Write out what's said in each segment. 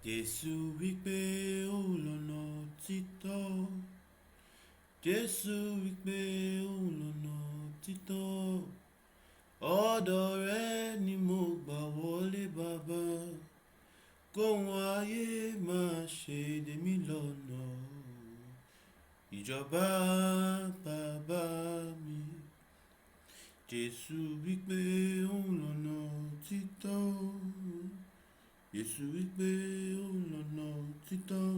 Jésù wípé òun lọ̀nà títọ́. Jésù wípé òun lọ̀nà títọ́. Ọ̀dọ̀ rẹ̀ ni mo gbà wọlé bàbá. Kóhun ayé máa ṣe dè mí lọ́nà. Ìjọba bàbá mi. Jésù wípé òun lọ̀nà títọ́. Jésù wípé òun lọ̀nà títọ́.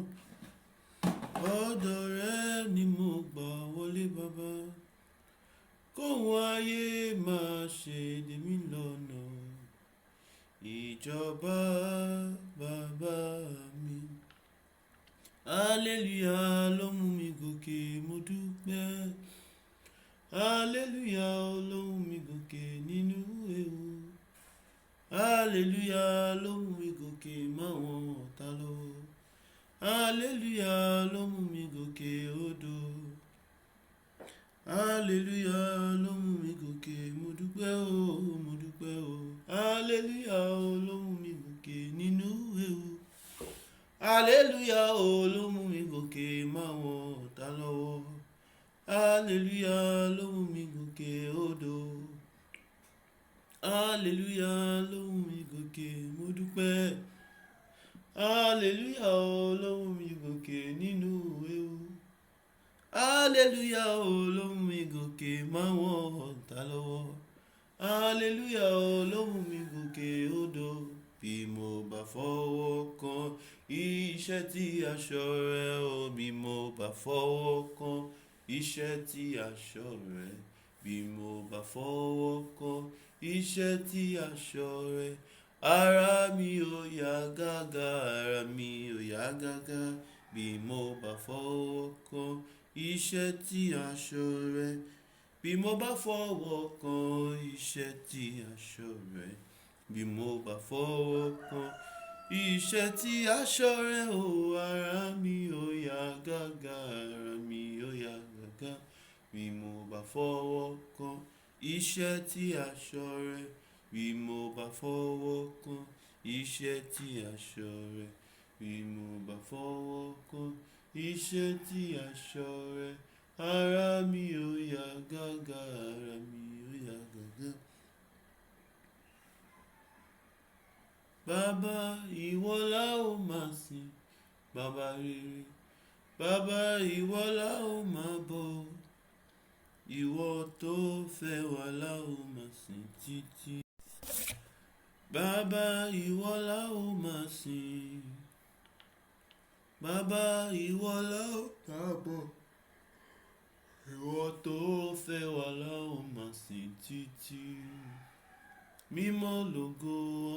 Ọ̀dọ̀ rẹ̀ ni mo gbà wọlé bàbá. Kóhun ayé máa ṣe dè mí lọ́nà. Ìjọba bàbá mi. Hallelujah ló mú mi gòkè mo dúpẹ́. Hallelujah ló mú mi gòkè nínú ewu. Hallelujah ló mú mi gòkè máwọn ọ̀tá lọ́wọ́. Hallelujah ló mú mi gòkè odò. Hallelujah ló mú mi gòkè mo dúpẹ́ o mo dúpẹ́ o. Hallelujah ló mú mi gòkè nínú ewu. Hallelujah ló mú mi gòkè máwọn ọ̀tá lọ́wọ́. Hallelujah ló mú mi gòkè odò. Hallelujah ló mú mi gòkè mo dúpẹ́. Hallelujah ló mú mi gòkè nínú ewu. Hallelujah ló mú mi gòkè máwọn ọ̀tá lọ́wọ́. Hallelujah ló mú mi gòkè odò. Bí mo bá fọwọ́ kan iṣẹ́ tí aṣọ rẹ̀ o. Bí mo bá fọwọ́ kan iṣẹ́ tí aṣọ rẹ̀. Bí mo bá fọwọ́ kan iṣẹ́ tí aṣọ rẹ̀. Ara mi ò yá gágá, ara mi ò yá gágá. Bí mo bá fọwọ́ kan iṣẹ́ tí aṣọ rẹ̀. Bí mo bá fọwọ́ kan iṣẹ́ tí aṣọ rẹ̀. Bí mo bá fọwọ́ kan iṣẹ́ tí aṣọ rẹ̀ o. Ara mi ò yá gágá, ara mi ò yá gágá. Bí mo bá fọwọ́ kan iṣẹ́ tí aṣọ rẹ̀. Bí mo bá fọwọ́ kan iṣẹ́ tí aṣọ rẹ̀. Bí mo bá fọwọ́ kan iṣẹ́ tí aṣọ rẹ̀. Ara mi ò yá gágá, ara mi ò yá gágá. Bàbá ìwọ la ó máa sìn, bàbá rere. Bàbá ìwọ la ó máa bọ̀. Ìwọ tó fẹ́ wa la ó máa sìn títí. Bàbá ìwọ la ó máa sìn. Bàbá ìwọ la ó máa bọ̀. Ìwọ tó fẹ́ wa la ó máa sìn títí. Mímọ́ lógo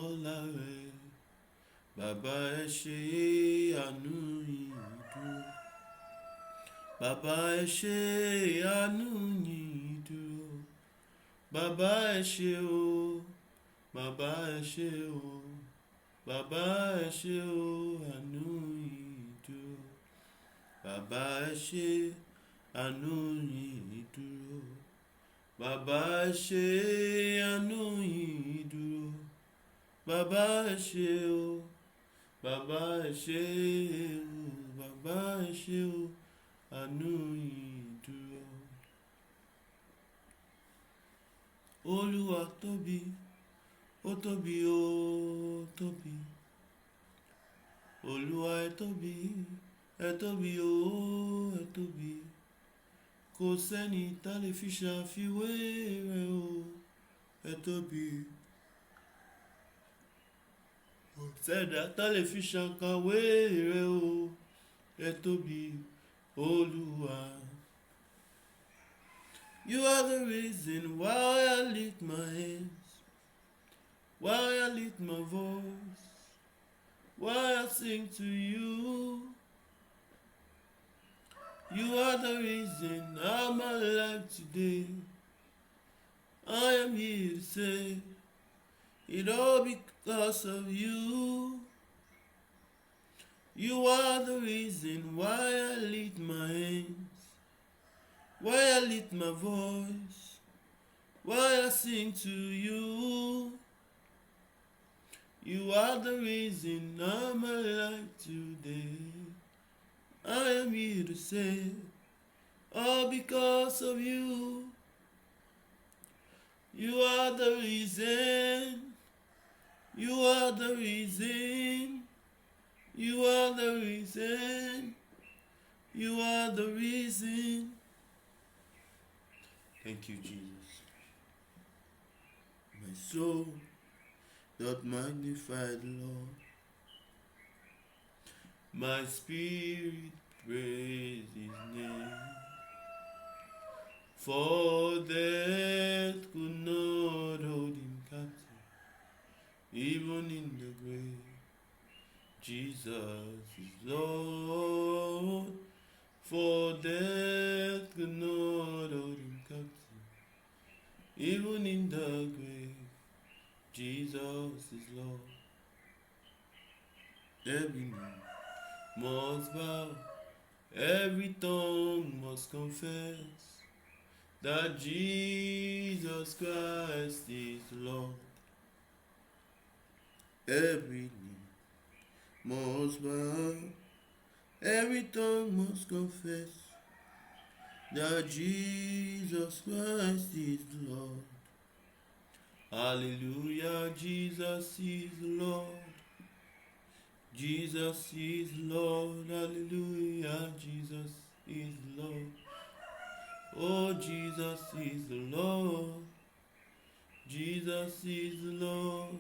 ọlá rẹ. Bàbá ẹ ṣé àánú yín dúró. Bàbá ẹ ṣé àánú yín dúró. Bàbá ẹ ṣé o. Bàbá ẹ ṣé o. Bàbá ẹ ṣé o. Àánú yín dúró. Bàbá ẹ ṣé àánú yín dúró. Bàbá ẹ ṣé àánú yín dúró. Bàbá ẹ ṣé o. Bàbá ẹ ṣé o. Bàbá ẹ ṣé o. Àánú yín dúró. Olúwa tóbi, ó tóbi ó tóbi. Olúwa ẹ tóbi ó ẹ tóbi. Kò sẹ́ni tá lè fi ṣàfiwé rẹ̀ o. Ẹ tóbi. Kò sẹ́dá tá lè fi ṣàkàwé rẹ̀ o. Ẹ tóbi Olúwa. You are the reason why I lift my hands, why I lift my voice, why I sing to you. You are the reason I'm alive today. I am here to say it all because of you. You are the reason why I lift my hands, why I lift my voice, why I sing to you. You are the reason I'm alive today. I am here to say, all because of you. You are the reason. You are the reason. You are the reason. You are the reason. Thank you, Jesus. My soul doth magnify the Lord. My spirit praise his name. For death could not hold him captive, even in the grave. Jesus is Lord. For death could not hold him captive, even in the grave. Jesus is Lord. Every knee must bow, every tongue must confess that Jesus Christ is Lord. Every knee must bow, every tongue must confess that Jesus Christ is Lord. Hallelujah, Jesus is Lord. Jesus is Lord. Hallelujah, Jesus is Lord. Oh, Jesus is the Lord. Jesus is the Lord.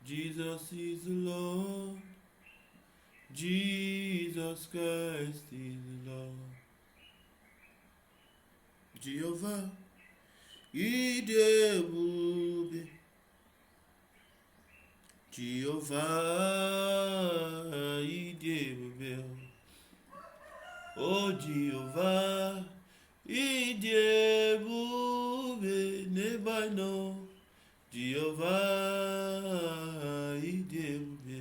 Jesus is the Lord. Jesus Christ is the Lord. Jehovah, Idebube. Jehovah, Idebube. Oh, Jehovah, Idebube. Never know. Jehovah, Idebube.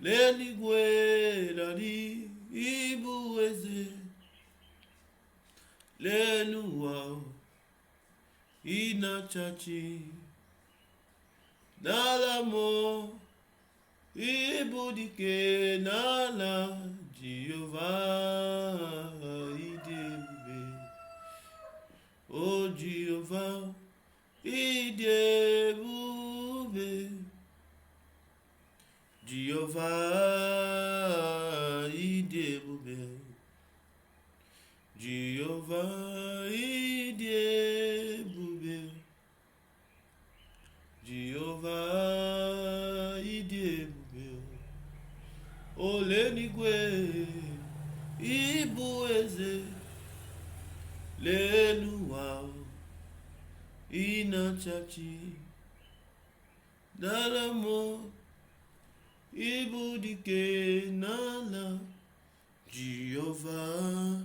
Lenigwe dadi ibuweze. Lenuwa inachachi. Nalamo ibudike nala. Jehovah, Idebube. Oh, Jehovah, Idebube. Jehovah, Idebube. Jehovah, Idebube. Jehovah, Idebube. Olenigwe ibueze. Lenuwa inachachi. Nalamo ibudike nala. Jehovah,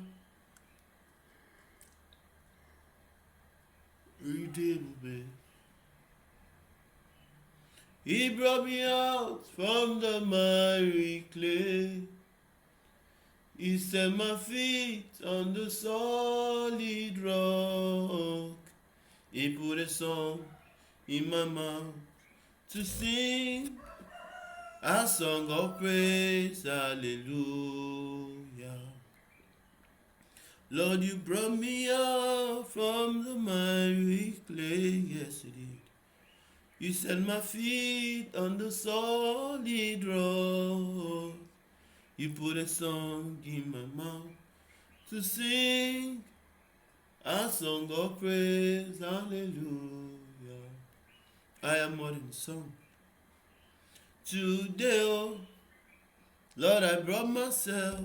Idebube. He brought me out from the miry clay. He set my feet on the solid rock. He put a song in my mouth to sing a song of praise, hallelujah. Lord, you brought me out from the miry clay, yes you did. You set my feet on the solid rock. You put a song in my mouth to sing a song of praise, hallelujah. I am more than a song. Today, oh, Lord, I brought myself.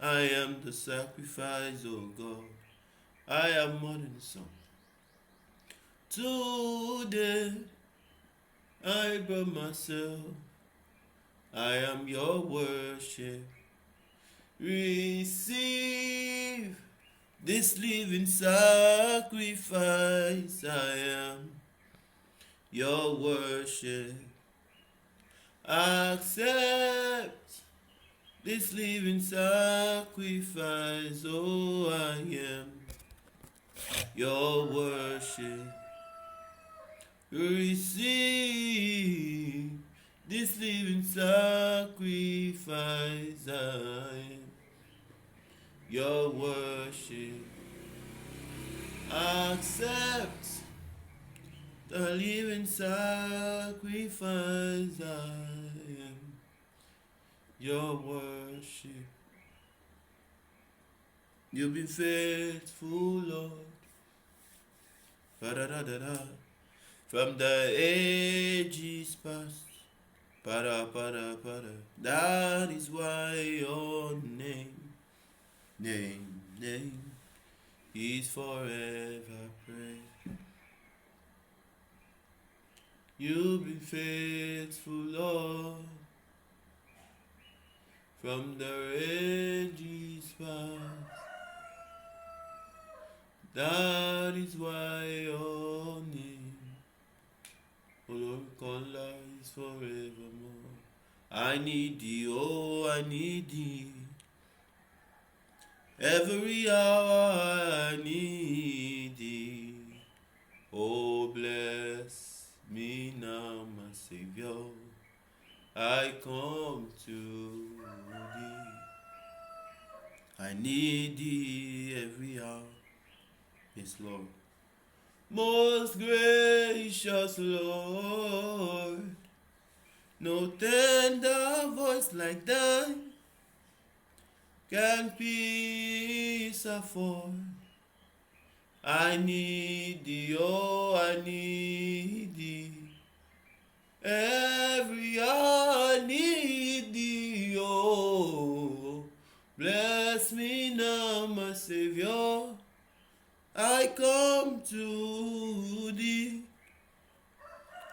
I am the sacrifice, oh God. I am more than a song. Today, I brought myself. I am your worship. Receive this living sacrifice. I am your worship. Accept this living sacrifice. Oh, I am your worship. Receive this living sacrifice. I am your worship. Accept the living sacrifice. I am your worship. You've been faithful, Lord. Ba-da-da-da-da. From the ages past. Para. That is why your name is forever praised. You've been faithful, Lord, from the ages past. That is why your name, O Lord, is forevermore. I need thee, oh, I need thee. Every hour I need thee. Oh, bless me now, my Savior. I come to thee. I need thee every hour. Yes, Lord. Most gracious Lord, no tender voice like thine can peace afford. I need thee, oh, I need thee. Every hour I need thee, oh. Bless me now, my Savior. I come to thee.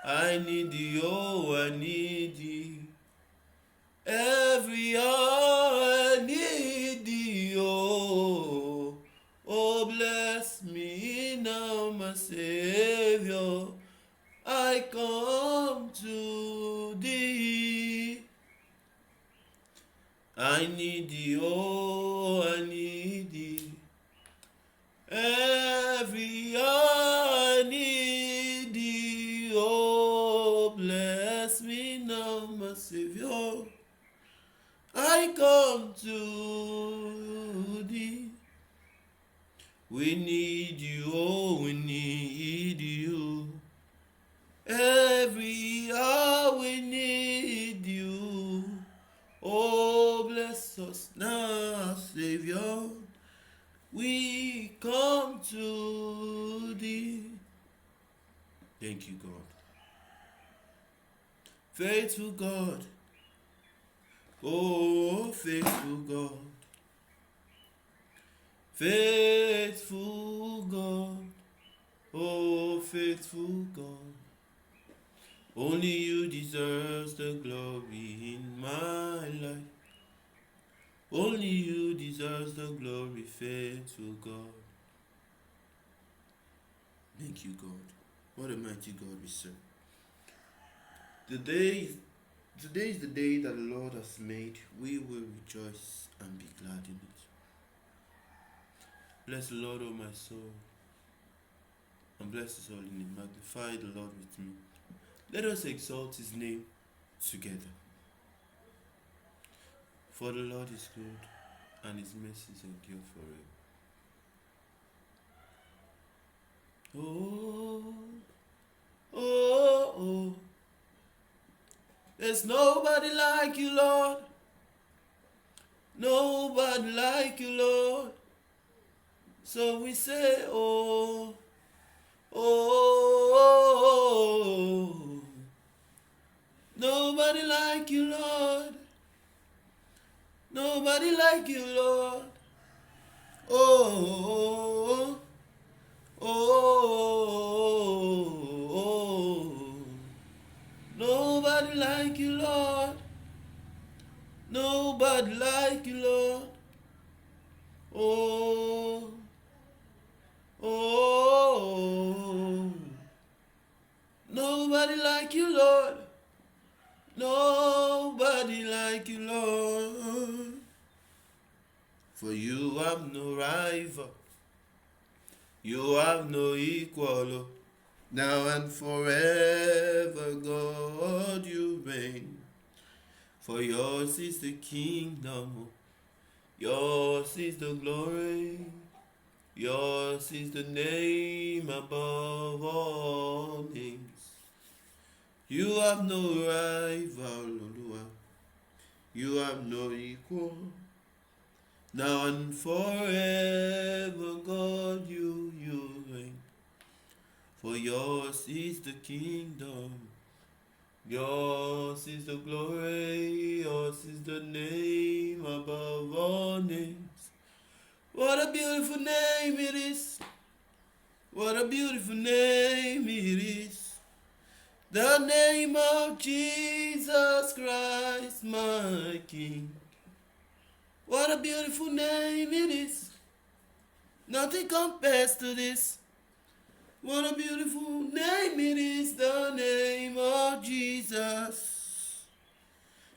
I need thee, oh, I need thee. Every hour I need thee, oh. Oh, bless me now, my Savior. I come to thee. I need thee, oh, I need thee. Every hour I need thee, oh, bless me now, my Savior. I come to thee. We need you, oh, we need you. Every hour we need you. Oh, bless us now, Savior. We come to thee. Thank you, God. Faithful God. Oh, faithful God. Faithful God. Oh, faithful God. Only you deserve the glory in my life. Only you deserve the glory, faithful God. Thank you, God. What a mighty God we serve. Today is the day that the Lord has made. We will rejoice and be glad in it. Bless the Lord, O my soul, and bless his holy name. Magnify the Lord with me. Let us exalt his name together. For the Lord is good, and his mercies endure forever. Oh, oh, oh. There's nobody like you, Lord. Nobody like you, Lord. So we say, oh, oh, oh, oh. Nobody like you, Lord. Nobody like you, Lord. Oh, oh, oh, oh. Nobody like you, Lord. Nobody like you, Lord. Oh, oh. Nobody like you, Lord. Nobody like you, Lord. For you have no rival. You have no equal. Now and forever, God, you reign. For yours is the kingdom, yours is the glory, yours is the name above all names. You have no rival, Olúwa. You have no equal. Now and forever, God, you reign. For yours is the kingdom, yours is the glory, yours is the name above all names. What a beautiful name it is! What a beautiful name it is! The name of Jesus Christ, my King. What a beautiful name it is! Nothing compares to this. What a beautiful name it is, the name of Jesus.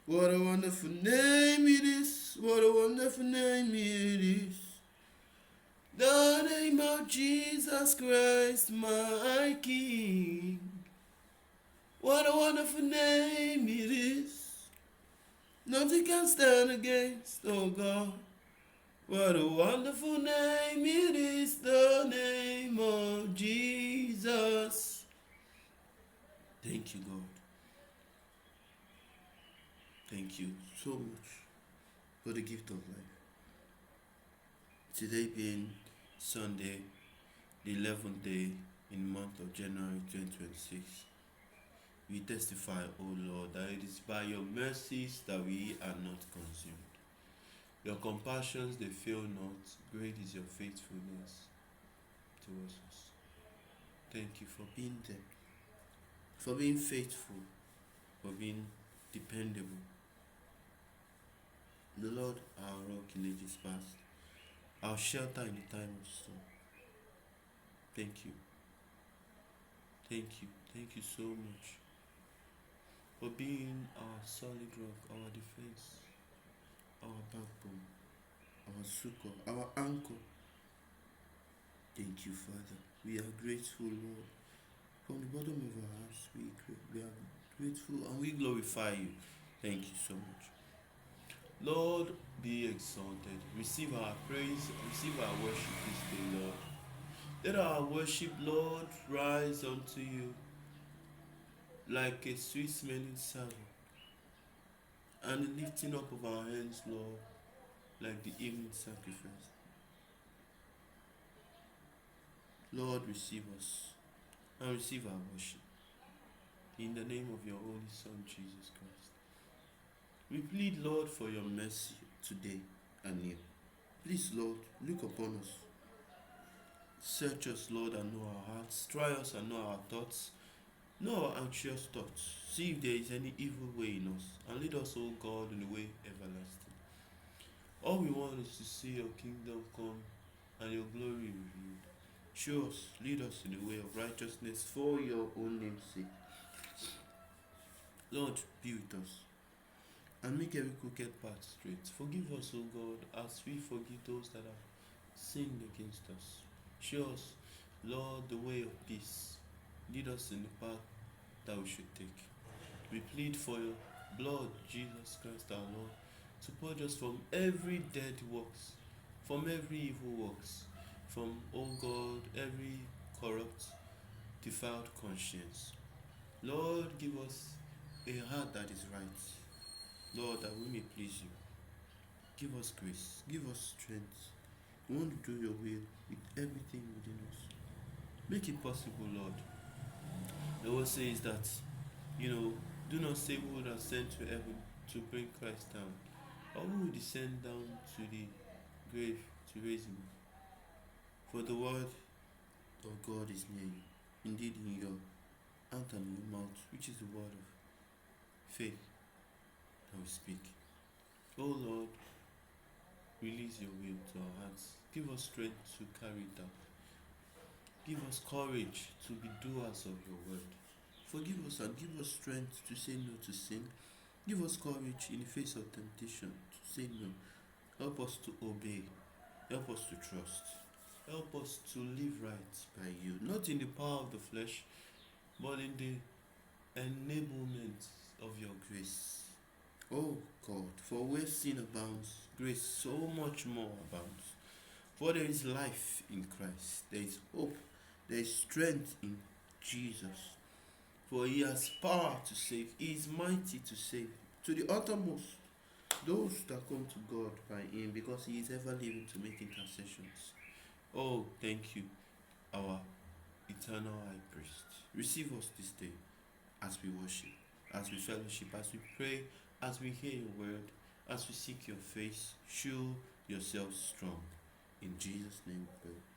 What a wonderful name it is. What a wonderful name it is. The name of Jesus Christ, my King. What a wonderful name it is. Nothing can stand against, oh God. What a wonderful name it is, the name of Jesus. Thank you, God. Thank you so much for the gift of life. Today being Sunday, the 11th day in the month of January 2026, we testify, O Lord, that it is by your mercies that we are not consumed. Your compassions, they fail not. Great is your faithfulness towards us. Thank you for being there, for being faithful, for being dependable. The Lord, our rock in ages past, our shelter in the time of storm. Thank you. Thank you. Thank you so much for being our solid rock, our defense, our backbone, our succor, our anchor. Thank you, Father. We are grateful, Lord. From the bottom of our hearts, we are grateful and we glorify you. Thank you so much. Lord, be exalted. Receive our praise, receive our worship this day, Lord. Let our worship, Lord, rise unto you like a sweet smelling savour, and the lifting up of our hands, Lord, like the evening sacrifice. Lord, receive us and receive our worship. In the name of your Holy Son, Jesus Christ. We plead, Lord, for your mercy today and here. Please, Lord, look upon us. Search us, Lord, and know our hearts. Try us and know our thoughts. Know our anxious thoughts. See if there is any evil way in us. And lead us, O God, in the way everlasting. All we want is to see your kingdom come and your glory revealed. Show us, lead us in the way of righteousness for your own name's sake. Lord, be with us and make every crooked path straight. Forgive us, O God, as we forgive those that have sinned against us. Show us, Lord, the way of peace. Lead us in the path that we should take. We plead for your blood, Jesus Christ our Lord, to purge us from every dead works, from every evil works, from, O God, every corrupt, defiled conscience. Lord, give us a heart that is right. Lord, that we may please you. Give us grace. Give us strength. We want to do your will with everything within us. Make it possible, Lord. The word says that, do not say who would ascend to heaven to bring Christ down, or who will descend down to the grave to raise him. For the word of God is near you, indeed in your hand and in your mouth, which is the word of faith that we speak. Oh Lord, release your will to our hearts. Give us strength to carry it out. Give us courage to be doers of your word. Forgive us and give us strength to say no to sin. Give us courage in the face of temptation to say no. Help us to obey. Help us to trust. Help us to live right by you. Not in the power of the flesh, but in the enablement of your grace. Oh God, for where sin abounds, grace so much more abounds. For there is life in Christ, there is hope, there is strength in Jesus. For he has power to save, he is mighty to save, to the uttermost, those that come to God by him, because he is ever living to make intercessions. Oh, thank you, our eternal high priest. Receive us this day as we worship, as we fellowship, as we pray, as we hear your word, as we seek your face. Show yourself strong. In Jesus' name we pray.